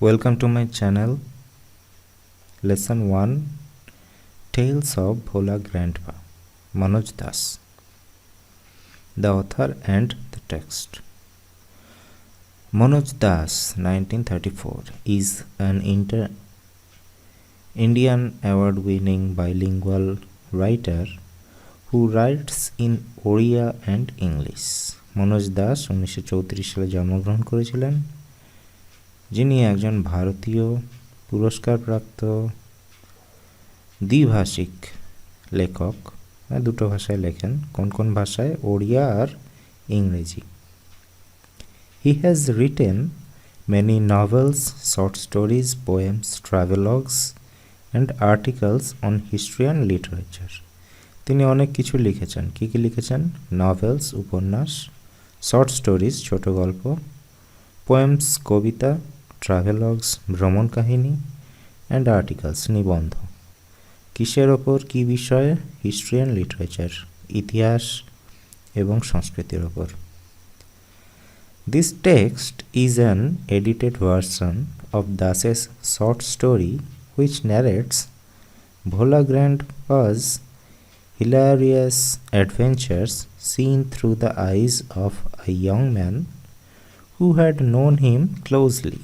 Welcome to my channel. Lesson 1, Tales of Bhola Grandpa, Manoj Das. The author and the text. Manoj Das, 1934, is an Indian award-winning bilingual writer who writes in Oriya and English. Manoj Das 1934 সালে জন্মগ্রহণ করেছিলেন, যিনি একজন ভারতীয় পুরস্কারপ্রাপ্ত দ্বিভাষিক লেখক। দুটো ভাষায় লেখেন। কোন কোন ভাষায়? ওড়িয়া আর ইংরেজি। He has written many novels, short stories, poems, travelogues and articles on history and literature. তিনি অনেক কিছু লিখেছেন। কি কি লিখেছেন? নভেলস উপন্যাস, শর্ট স্টোরিজ ছোট গল্প, পোয়েমস কবিতা, ট্রাভেলগস ভ্রমণ কাহিনী, অ্যান্ড আর্টিকেলস নিবন্ধ। কিসের ওপর, কি বিষয়ে? হিস্ট্রি অ্যান্ড লিটারেচার, ইতিহাস এবং সংস্কৃতির ওপর। This text is an edited version of Das's short story which narrates Bhola Grandpa's hilarious adventures seen through the eyes of a young man who had known him closely.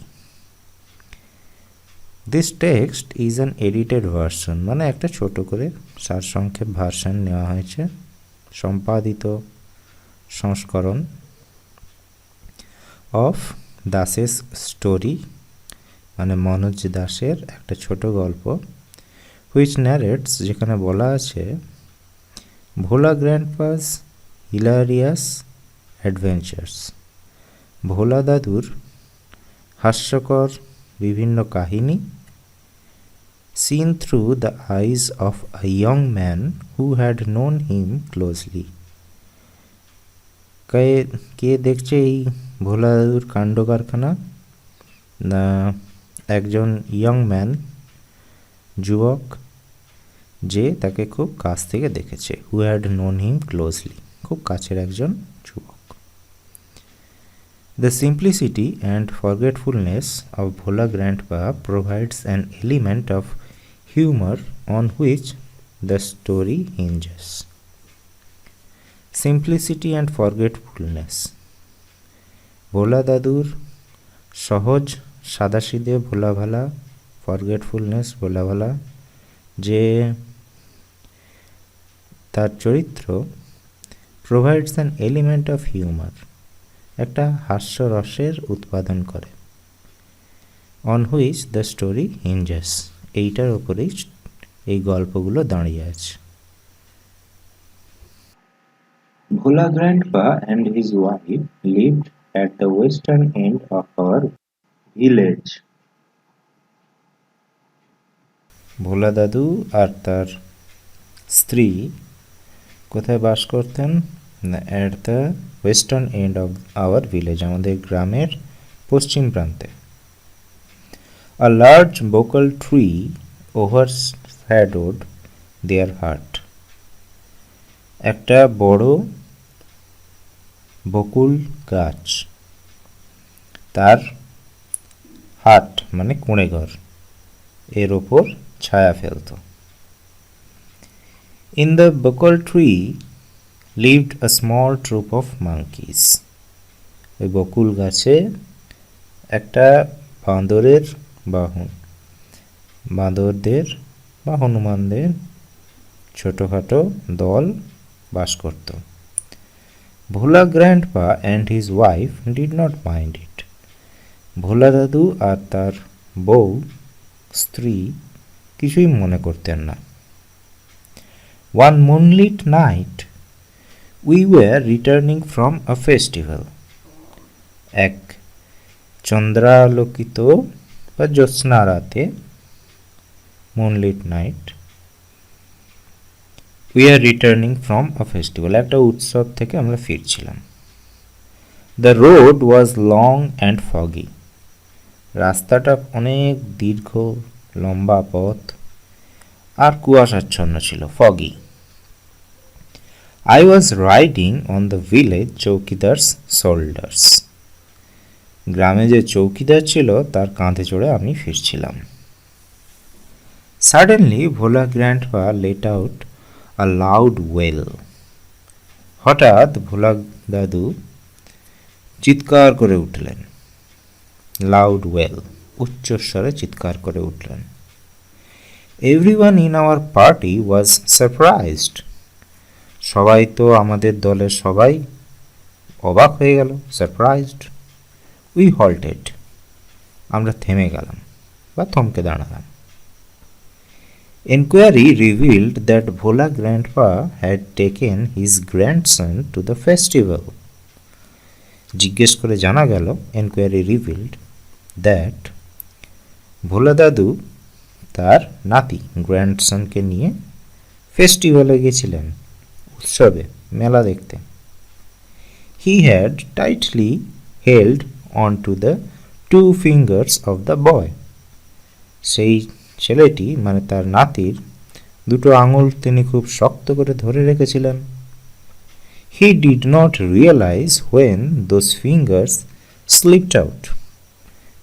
This text is an edited version, মানে একটা ছোট করে সারসংক্ষেপ version নেওয়া হয়েছে, সম্পাদিত সংস্করণ of দাসেস story, মানে মনোজ দাসের একটা ছোট গল্প, হুইচ ন্যারেটস, যেখানে বলা আছে ভোলা গ্র্যান্ডপাস হিলারিয়াস অ্যাডভেঞ্চার্স, ভোলা দাদুর হাস্যকর বিভিন্ন কাহিনী, seen through the eyes of a young man who had known him closely. কে দেখছে এই ভোলা দাদুর কাণ্ড কারখানা? না, একজন ইয়ং ম্যান, যুবক, যে তাকে খুব কাছ থেকে দেখেছে। Who had known him closely, খুব কাছের একজন যুবক। The simplicity and forgetfulness of Bhola Grandpa provides an element of humor on which the story hinges. Simplicity and forgetfulness. ভোলা দাদুর সহজ সাদাসিধে ভোলা ভালা, ফরগেটফুলনেস ভোলা ভালা, যে তার চরিত্র provides an element of humour, একটা হাস্যরসের উৎপাদন করে। অন হুইচ দ্য স্টোরি হিঞ্জেস, এইটার ওপরেই এই গল্পগুলো দাঁড়িয়ে আছে। Bhola Grandpa and his wife lived at the western end of our village. ভোলা দাদু আর তার স্ত্রী কোথায় বাস করতেন? At the western end of our village, আমাদের গ্রামের পশ্চিম প্রান্তে। A large bakul tree overshadowed their hut, একটা বড় বকুল গাছ তার হাট মানে কুঁড়েঘর এর ওপর ছায়া ফেলত। In the bakul tree lived a small troop of monkeys. ওই বকুল গাছে একটা বাঁদরের বাঁদরদের বা হনুমানদের ছোটোখাটো দল বাস করত। Bhola grandpa and his wife did not mind it, Bhola দাদু আর তার বউ স্ত্রী কিছুই মনে করতেন না। One moonlit night we were returning from a festival. এক চন্দ্রালোকিত বা জ্যোৎস্না রাতে, moonlit night, we are returning from a festival, একটা উৎসব থেকে আমরা ফিরছিলাম। The road was long and foggy, রাস্তাটা অনেক দীর্ঘ লম্বা পথ আর কুয়াশাচ্ছন্ন ছিল, foggy. I was riding on the village chowkidar's shoulders. গ্রামে যে চৌকিদার ছিল তার কাঁধে চড়ে আমি ফিরছিলাম। সাডেনলি ভোলা গ্র্যান্ডপা লেট আউট আ লাউড ওয়েল। হঠাৎ ভোলা দাদু চিৎকার করে উঠলেন। লাউড ওয়েল, উচ্চস্বরে চিৎকার করে উঠলেন। Everyone in our party was surprised. সবাই তো আমাদের দলের সবাই অবাক হয়ে গেল, সারপ্রাইজড। উই হল্টেড, আমরা থেমে গেলাম বা থমকে দাঁড়ালাম। Enquiry revealed that Bhola grandpa had taken his grandson to the festival. জিজ্ঞেস করে জানা গেল, এনকোয়ারি রিভিল্ড দ্যাট ভোলা দাদু তার নাতি গ্র্যান্ডসনকে নিয়ে ফেস্টিভ্যালে গেছিলেন, উৎসবে, মেলা দেখতে। He had tightly held on to the two fingers of the boy. সেই ছেলেটি মানে তার নাতির দুটো আঙুল তিনি খুব শক্ত করে ধরে রেখেছিলেন। He did not realise when those fingers slipped out.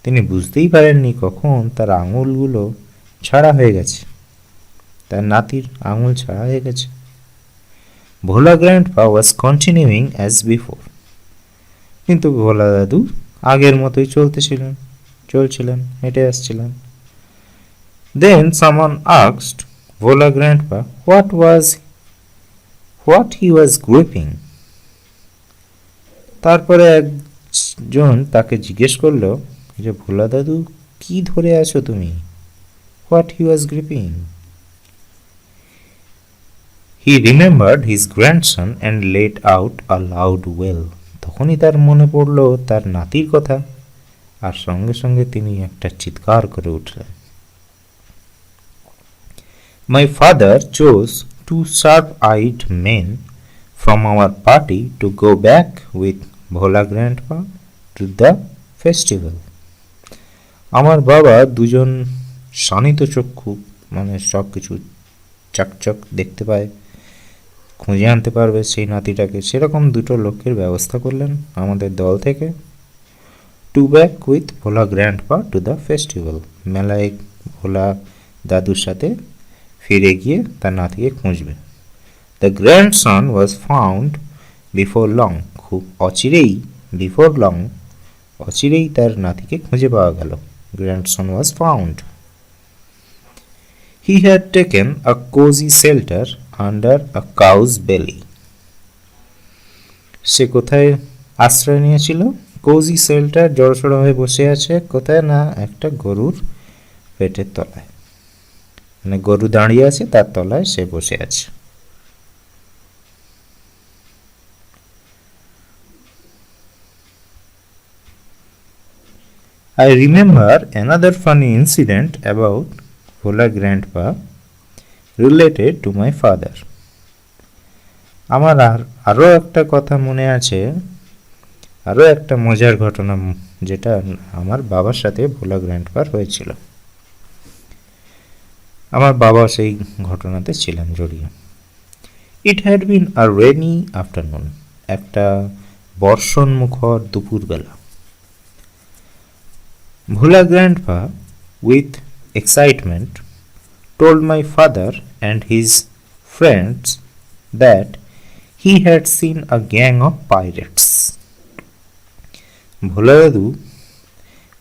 তিনি বুঝতেই পারেননি কখন তার আঙুলগুলো ছাড়া হয়ে গেছে, তার নাতির আঙুল ছাড়া হয়ে গেছে। Bhola grandpa was continuing as before. কিন্তু ভোলা দাদু আগের মতোই চলছিলেন, হেঁটে আসছিলেন। Then someone asked Bhola grandpa what he was gripping. তারপরে একজন তাকে জিজ্ঞেস করল যে ভোলা দাদু কি ধরে আছো তুমি? What he was gripping. He remembered his grandson and let out a loud wail. তখনই তার মনে পড়ল তার নাতির কথা, আর সঙ্গে সঙ্গে তিনি একটা চিৎকার করে উঠলেন। My father chose two sharp-eyed men from our party to go back with Bhola grandpa to the festival. আমার বাবা দুজন শানিত চক্ষু, মানে সব কিছু চকচক দেখতে পায়, খুঁজে আনতে পারবে সেই নাতিটাকে, সেরকম দুটো লোকের ব্যবস্থা করলেন আমাদের দল থেকে। To back with Bhola grandpa to the festival, মেলায় ভোলা দাদুর সাথে ফিরে গিয়ে তার নাতিকে খুঁজবে। The grandson was found before long. খুব অচিরেই, বিফোর লং, অচিরেই তার নাতিকে খুঁজে পাওয়া গেল। Grandson was found. He had taken a cosy shelter under a cow's belly. সে কোথায় আশ্রয় নিয়েছিল? কোজি শেল্টার, জড়সড় হয়ে বসে আছে কোথায় না একটা গরুর পেটের তলায়, মানে গরু দাঁড়িয়ে আছে তার তলায় সে বসে আছে। I remember another funny incident about Bhola grandpa related to my father. আমার আরও একটা কথা মনে আছে, আরও একটা মজার ঘটনা যেটা আমার বাবার সাথে ভোলা গ্র্যান্ডপার হয়েছিল। আমার বাবা সেই ঘটনাতে ছিলেন জড়িয়ে। It had been a rainy afternoon, একটা বর্ষণমুখর দুপুরবেলা। Bhola grandpa with excitement told my father and his friends that he had seen a gang of pirates. ভোলা দাদু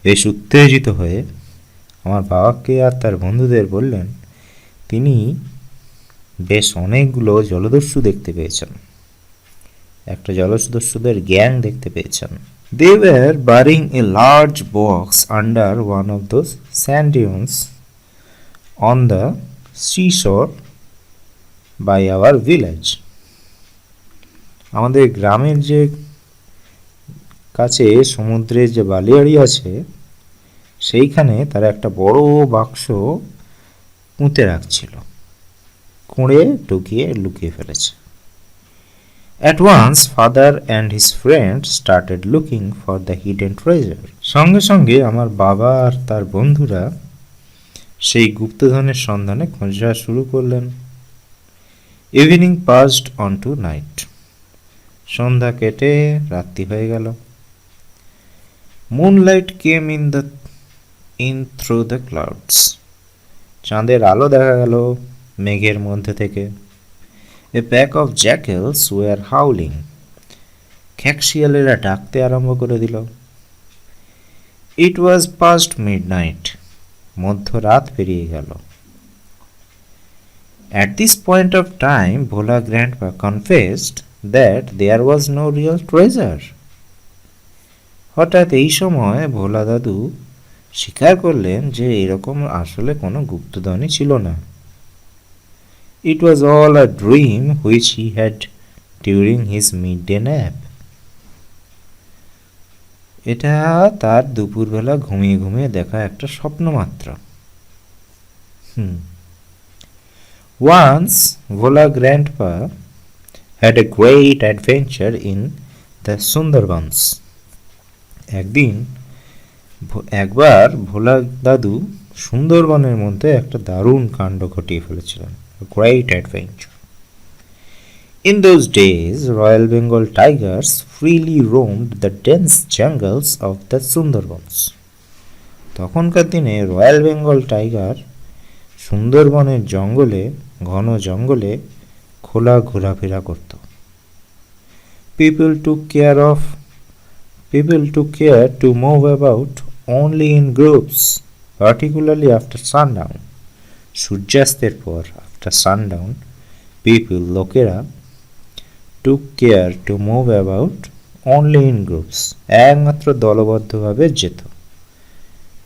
বেশ উত্তেজিত হয়ে আমার বাবাকে আর তার বন্ধুদের বললেন তিনি বেশ অনেকগুলো জলদস্যু দেখতে পেয়েছেন, একটা জলদস্যুদের গ্যাং দেখতে পেয়েছেন। They were burying a large box under one of those sand dunes on the seashore by our village. আমাদের গ্রামের যে কাছে সমুদ্রের যে বালিয়াড়ি আছে সেইখানে তারা একটা বড় বাক্স পুঁতে রাখছিল, খুঁড়ে ঢুকিয়ে লুকিয়ে ফেলেছে। At once father and his friends started looking for the hidden treasure. সঙ্গে সঙ্গে আমার বাবা আর তার বন্ধুরা সেই গুপ্তধনের সন্ধানে খোঁজা শুরু করলেন। Evening passed on to night, সন্ধ্যা কেটে রাত্রি হয়ে গেল। Moonlight came in through the clouds. চাঁদের আলো দেখা গেল মেঘের মধ্যে থেকে। A pack of jackals were howling. খ্যাঁকশিয়ালেরা ডাকতে আরম্ভ করে দিল। It was past midnight. মধ্যরাত পেরিয়ে গেল। At this point of time, Bhola Grandpa confessed that there was no real treasure. হঠাৎ এই সময় ভোলা দাদু স্বীকার করলেন যে এরকম আসলে কোনো গুপ্তধনই ছিল না। It was all a dream which he had during his midday nap. এটা তার দুপুরবেলা ঘুমিয়ে ঘুমিয়ে দেখা একটা স্বপ্ন মাত্র। Once Bhola Grandpa had a great adventure in the Sundarbans. একবার ভোলা দাদু সুন্দরবনের মধ্যে একটা দারুণ কাণ্ড ঘটিয়ে ফেলেছিলেন। Great adventure. In those days, Royal Bengal tigers freely roamed the dense jungles of the Sundarbans. তখনকার দিনে রয়্যাল বেঙ্গল টাইগার সুন্দরবনের জঙ্গলে, ঘন জঙ্গলে খোলা ঘোরাফেরা করত। People took care to move about only in groups, particularly after sundown. সূর্যাস্তের পর, after sundown, লোকেরা took care to move about only in groups. একমাত্র দলবদ্ধভাবে যেত।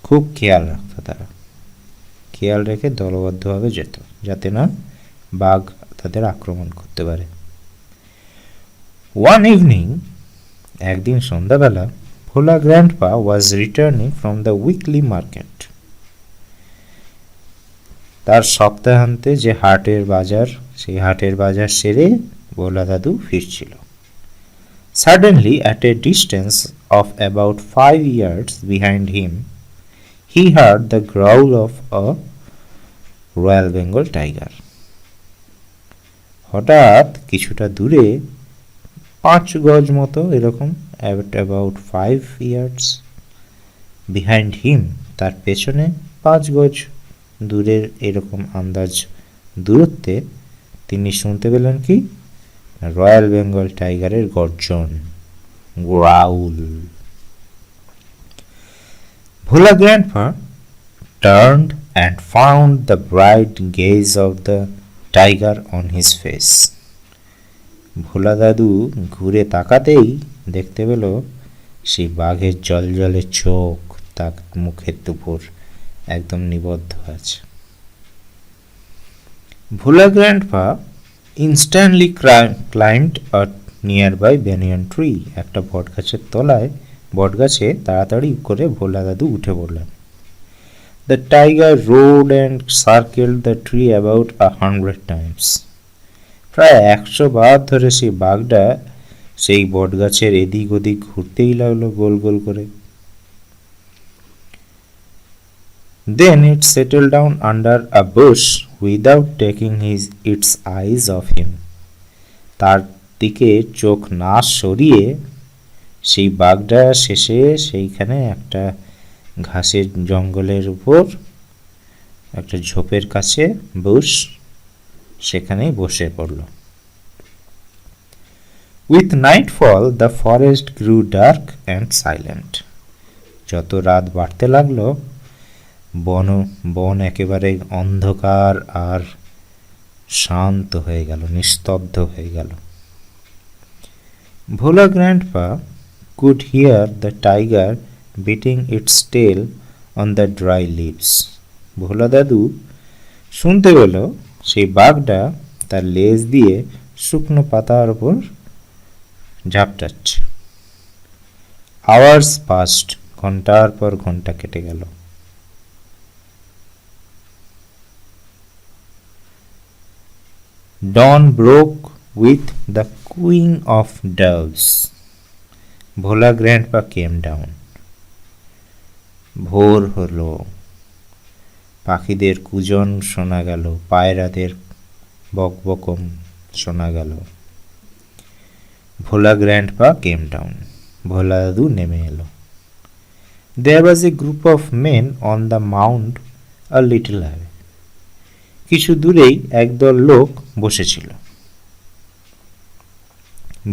খুব খেয়াল রাখত তারা। খেয়াল রেখে দলবদ্ধভাবে যেত, যাতে না বাঘ তাদের আক্রমণ করতে পারে। One evening, একদিন সন্ধ্যাবেলা, Bhola Grandpa was returning from the weekly market. তার সপ্তাহান্তে যে হাটের বাজার, সেই হাটের বাজার সেরে ভোলা দাদু ফিরছিল। Suddenly, at a distance of about 5 yards behind him, he heard the growl of a Royal Bengal tiger. হঠাৎ কিছুটা দূরে 5 গজ মতো, এরকম at about 5 yards behind him, তার পেছনে 5 গজ দূরের এরকম আন্দাজ দূরত্বে তিনি শুনতে পেলেন কি? রয়্যাল বেঙ্গল টাইগারের গর্জন, growl. Bhola Grandpa turned and found the bright gaze of the tiger on his face. ভোলা দাদু ঘুরে তাকাতেই দেখতে পেল সেই বাঘের জলজলে চোখ তার মুখের উপর একদম নিবদ্ধ আছে। Bhola Grandpa instantly climbed a nearby banyan tree. একটা বটগাছে তাড়াতাড়ি করে ভোলা দাদু উঠে পড়লেন। The tiger roared and circled the tree about 100 times. প্রায় 100 বার ধরে সেই বাঘটা সেই বটগাছের এদিক ওদিক ঘুরতেই লাগলো গোল গোল করে। Then it settled down under a bush without taking its eyes off him. তার দিকে চোখ না সরিয়ে সেই বাঘটা শেষে সেইখানে একটা ঘাসের জঙ্গলের উপর একটা ঝোপের কাছে বুশ, সেখানেই বসে পড়ল। With nightfall, the forest grew dark and silent. যত রাত বাড়তে লাগলো বন একেবারে অন্ধকার আর শান্ত হয়ে গেল, নিস্তব্ধ হয়ে গেল। Bhola Grandpa could hear the tiger beating its tail on the dry leaves. ভোলা দাদু শুনতে পেল সেই বাঘটা তার লেজ দিয়ে শুকনো পাতার উপর ঝাপটাচ্ছে। Hours passed. ঘন্টার পর ঘন্টা কেটে গেল। Dawn broke with the cooing of doves. Bhola Grandpa came down. ভোর হলো, পাখিদের কুজন শোনা গেল, পায়রাদের বকবকম শোনা গেল। Bhola Grandpa came down. ভোলা দাদু নেমে এলো। There was a group of men on the mound a little away. কিছু দূরেই একদল লোক বসেছিল।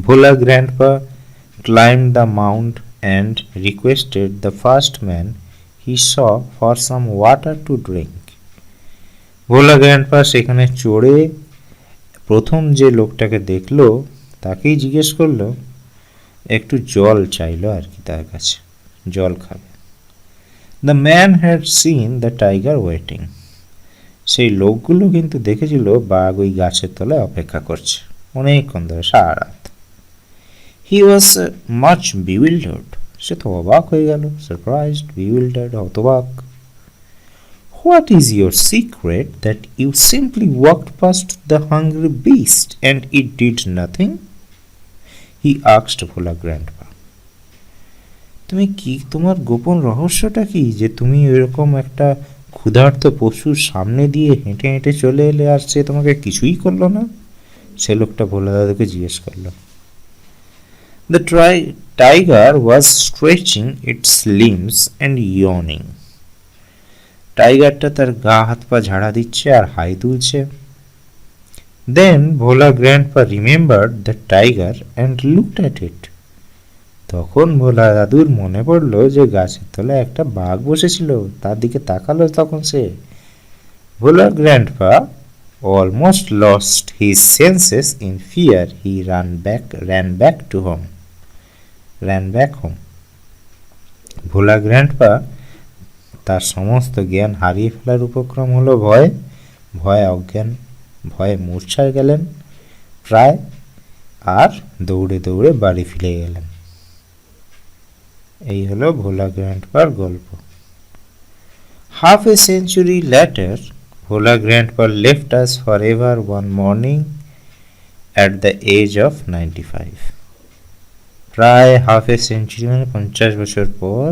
Bhola grandpa climbed the mound and requested the first man he saw for some water to drink. Bhola grandpa সেখানে চড়ে প্রথম যে লোকটাকে দেখলো তাকেই জিজ্ঞেস করলো, একটু জল চাইলো আর কি, তার কাছে জল খাবে। The man had seen the tiger waiting. সেই লোকগুলো কিন্তু দেখেছিল বাঘ ওই গাছের তলায় অপেক্ষা করছে অনেকক্ষণ ধরে, সারা রাত। হি ওয়াজ মাচ বিউইল্ডার্ড। সে তো অবাক হয়ে গেল, সারপ্রাইজড, বিউইল্ডার্ড, হতবাক। What is your secret that you simply walked past the hungry beast and it did nothing? He asked Bhola grandpa. তুমি কি, তোমার গোপন রহস্যটা কি যে তুমি এরকম একটা ক্ষুধার্ত পশুর সামনে দিয়ে হেঁটে হেঁটে চলে এলে আর সে তোমাকে কিছুই করলো না? সে লোকটা ভোলা দাদুকে জিজ্ঞেস করল। The tiger was stretching its limbs and yawning. টাইগারটা তার গা হাত পা ঝাড়া দিচ্ছে আর হাই তুলছে। Then Bhola grandpa remembered the tiger and looked at it. তখন ভোলা দাদুর মনে পড়ল যে গাছের তলায় একটা বাঘ বসেছিল, তার দিকে তাকালো তখন সে। Bhola grandpa almost lost his senses in fear. He ran back home. Bhola grandpa তার সমস্ত জ্ঞান হারিয়ে ফেলার উপক্রম হলো ভয়ে মূর্ছায় গেলেন প্রায়, আর দৌড়ে দৌড়ে বাড়ি ফিরে গেলেন। এই হলো ভোলা গ্র্যান্ডপার গল্প। Half a century later, Bhola grandpa left us forever one morning at the age of 95. প্রায় হাফ এ সেঞ্চুরি মানে 50 বছর পর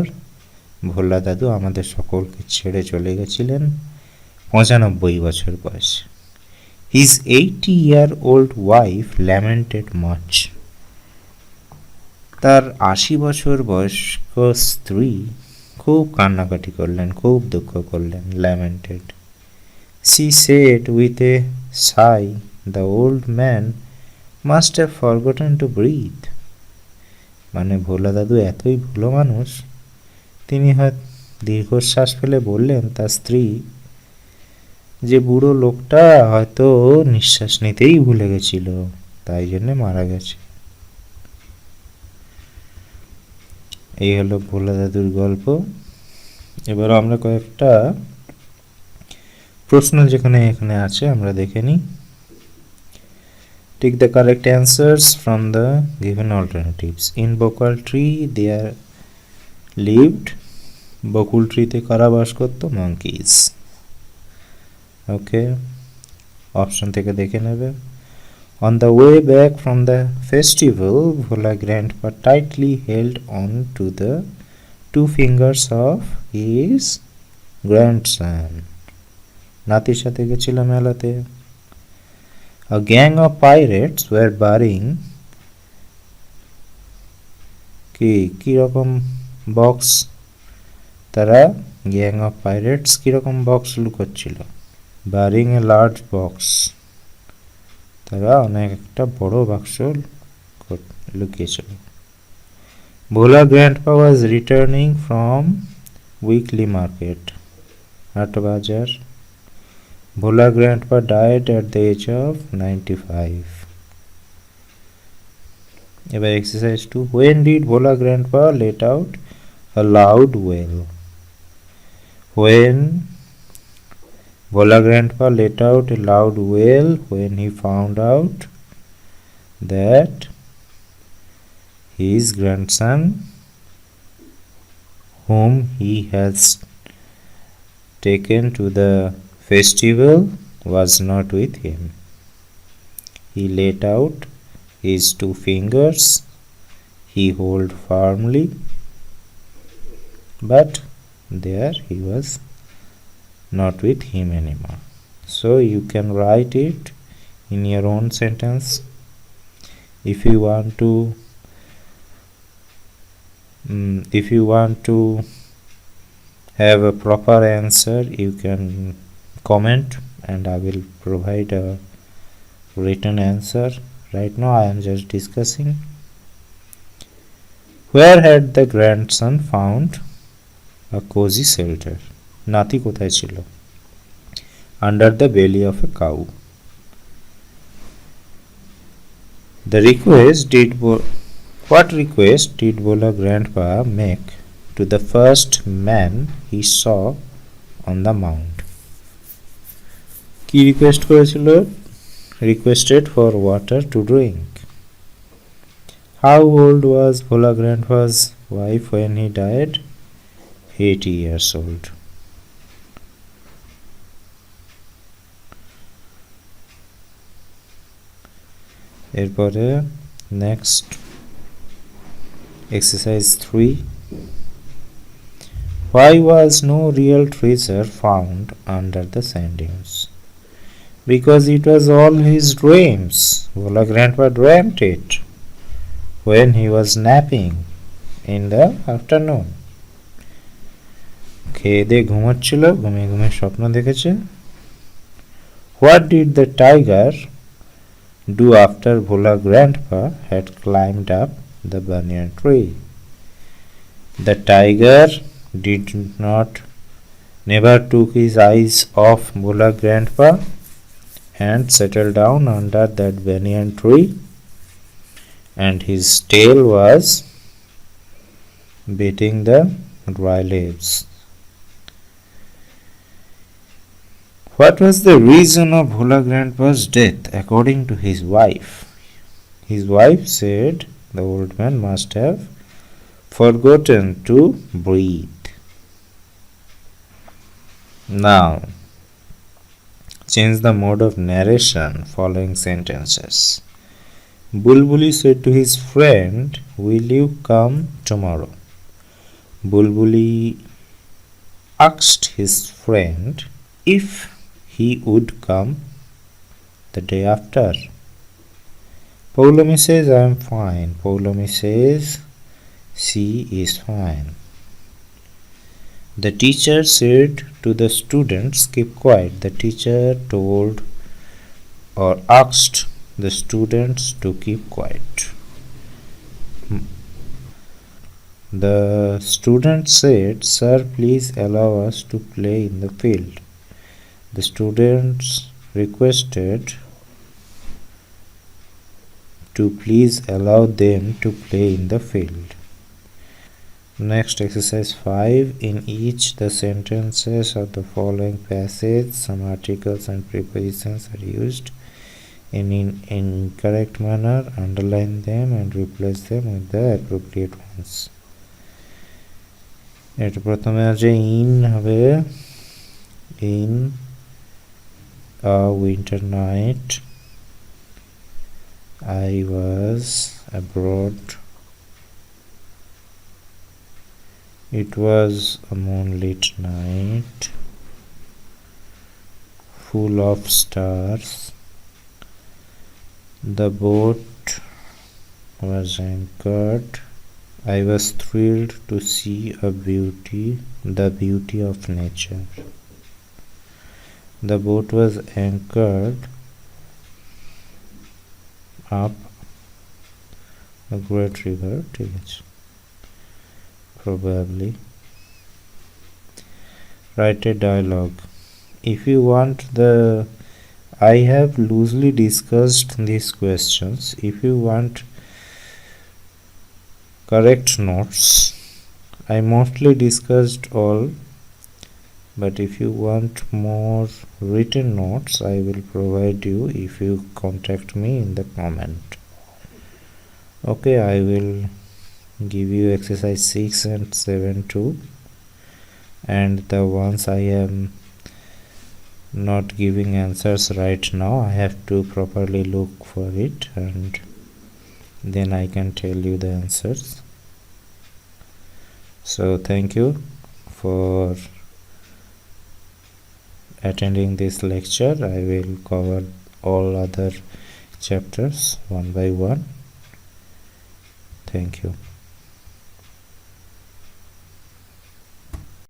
ভোলা দাদু আমাদের সকলকে ছেড়ে চলে গেছিলেন 95 বছর বয়সে। His 80-year-old wife lamented much. তার 80 বছর বয়স্ক স্ত্রী খুব কান্নাকাটি করলেন, খুব দুঃখ করলেন, lamented. She said with a sigh, the old man must have forgotten to breathe. মানে ভোলা দাদু এতই ভুলো মানুষ, তিনি হয়তো দীর্ঘশ্বাস ফেলে বললেন তার স্ত্রী যে বুড়ো লোকটা হয়তো নিঃশ্বাস নিতেই ভুলে গেছিল, তাই জন্য মারা গেছে। এই হলো ভোলা দাদুর গল্প। এবার আমরা কয়েকটা প্রশ্ন যেখানে এখানে আছে আমরা দেখে নিই। Take the correct answers from the given alternatives. In Bokal tree there lived, বকুল ট্রিতে কারা বাস করতো? monkeys. ওকে, অপশন থেকে দেখে নেবে। On the way back from the festival, Bhola grandpa tightly held on to the two fingers of his grandson. নাতির সাথে গেছিল মেলাতে। A gang of pirates were burying কি রকম বক্স, তারা গ্যাং অফ পাইরেটস কিরকম বক্স লুকোচ্ছিল? বারিং এ লার্জ বক্স, তারা অনেক একটা বড় বাক্স লুকিয়েছিল। Bhola grandpa was returning from weekly market, হাট বাজার। Bhola grandpa died at the age of 95। এবার exercise 2, when did Bhola grandpa let out a loud wail? When Bhola grandpa let out a loud wail when he found out that his grandson, whom he has taken to the festival, was not with him. He let out his two fingers he held firmly, but there he was not with him anymore. So you can write it in your own sentence. If you want to have a proper answer, you can comment and I will provide a written answer. Right now I am just discussing. Where had the grandson found a cozy shelter? নাতি কোথায় ছিল? Under the belly of a cow. The request did What request did Bhola grandpa make to the first man he saw on the mound? কি request করেছিল? Requested for water to drink. How old was Bhola grandpa's wife when he died? 80 years old. এরপরে next exercise 3. Why was no real treasure found under the sand dunes? Because it was all his dreams. Bhola grandpa dreamt it when he was napping in the afternoon. খেয়ে দিয়ে ঘুমাচ্ছিল, ঘুমিয়ে ঘুমিয়ে স্বপ্ন দেখেছে। What did the tiger do after Bhola grandpa had climbed up the banyan tree? The tiger did not never took his eyes off Bhola grandpa and settled down under that banyan tree, and his tail was beating the dry leaves. What was the reason of Bhola grandpa's death according to his wife? His wife said the old man must have forgotten to breathe. Now, change the mode of narration following sentences. Bulbuli said to his friend, "Will you come tomorrow?" Bulbuli asked his friend if he would come the day after. Paulomi says, "I am fine." Paulomi says, "She is fine." The teacher said to the students, "Keep quiet." The teacher told or asked the students to keep quiet. The student said, "Sir, please allow us to play in the field." The students requested to please allow them to play in the field. Next, exercise 5. In each the sentences of the following passage, some articles and prepositions are used in incorrect manner. Underline them and replace them with the appropriate ones. এটা প্রথমে আছে in হবে in a winter night I was abroad. It was a moonlit night full of stars. The boat was anchored. I was thrilled to see the beauty of nature. The boat was anchored up a great river. Probably. Write a dialogue. If you want I have loosely discussed these questions. If you want correct notes, I mostly discussed all, but if you want more written notes, I will provide you if you contact me in the comment. Okay, I will give you exercise 6 and 7 too, and the ones I am not giving answers right now, I have to properly look for it and then I can tell you the answers. So thank you for attending this lecture. I will cover all other chapters one by one. Thank you.